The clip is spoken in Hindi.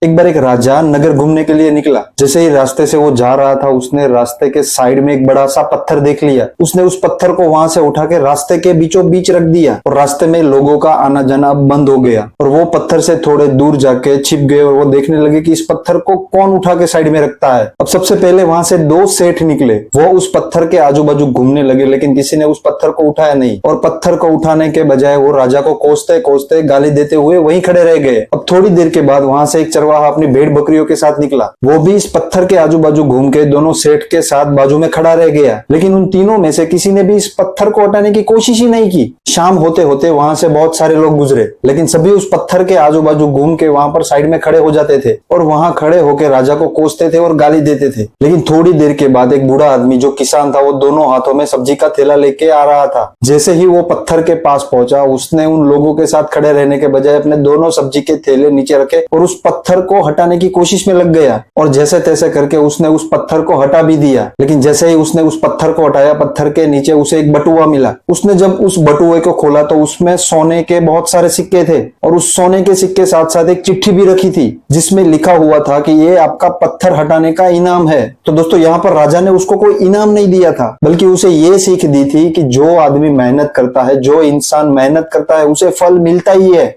एक बार एक राजा नगर घूमने के लिए निकला। जैसे ही रास्ते से वो जा रहा था, उसने रास्ते के साइड में एक बड़ा सा पत्थर देख लिया। उसने उस पत्थर को वहां से उठा के रास्ते के बीचों बीच रख दिया और रास्ते में लोगों का आना जाना अब बंद हो गया। और वो पत्थर से थोड़े दूर जाके छिप गए और वो देखने लगे कि इस पत्थर को कौन उठा के साइड में रखता है। अब सबसे पहले वहां से दो सेठ निकले। वो उस पत्थर के आजू बाजू घूमने लगे, लेकिन किसी ने उस पत्थर को उठाया नहीं और पत्थर को उठाने के बजाय वो राजा को कोसते कोसते गाली देते हुए वहीं खड़े रह गए। अब थोड़ी देर के बाद वहां से एक चरवाहा अपनी भेड़ बकरियों के साथ निकला। वो भी इस पत्थर के आजू बाजू घूम के दोनों सेठ के साथ बाजू में खड़ा रह गया, लेकिन उन तीनों में से किसी ने भी इस पत्थर को हटाने की कोशिश ही नहीं की। शाम होते होते वहां से बहुत सारे लोग गुजरे, लेकिन सभी उस पत्थर के आजू बाजू घूम के वहां पर साइड में खड़े हो जाते थे और वहां खड़े होकर राजा को कोसते थे और गाली देते थे। लेकिन थोड़ी देर के बाद एक बूढ़ा आदमी जो किसान था, वो दोनों हाथों में सब्जी का थैला लेके आ रहा था। जैसे ही वो पत्थर के पास पहुंचा, उसने उन लोगों के साथ खड़े रहने के बजाय अपने दोनों सब्जी के थैले नीचे रखे और उस पत्थर को हटाने की कोशिश में लग गया। और जैसे तैसे करके उसने उस पत्थर को हटा भी दिया। लेकिन जैसे ही उसने उस पत्थर को हटाया, पत्थर के नीचे उसे एक बटुआ मिला। उसने जब उस बटुए को खोला तो उसमें सोने के बहुत सारे सिक्के थे और उस सोने के सिक्के साथ साथ एक चिट्ठी भी रखी थी, जिसमें लिखा हुआ था कि ये आपका पत्थर हटाने का इनाम है। तो दोस्तों, यहाँ पर राजा ने उसको कोई इनाम नहीं दिया था, बल्कि उसे ये सीख दी थी कि जो आदमी मेहनत करता है, जो इंसान मेहनत करता है, उसे फल मिलता ही है।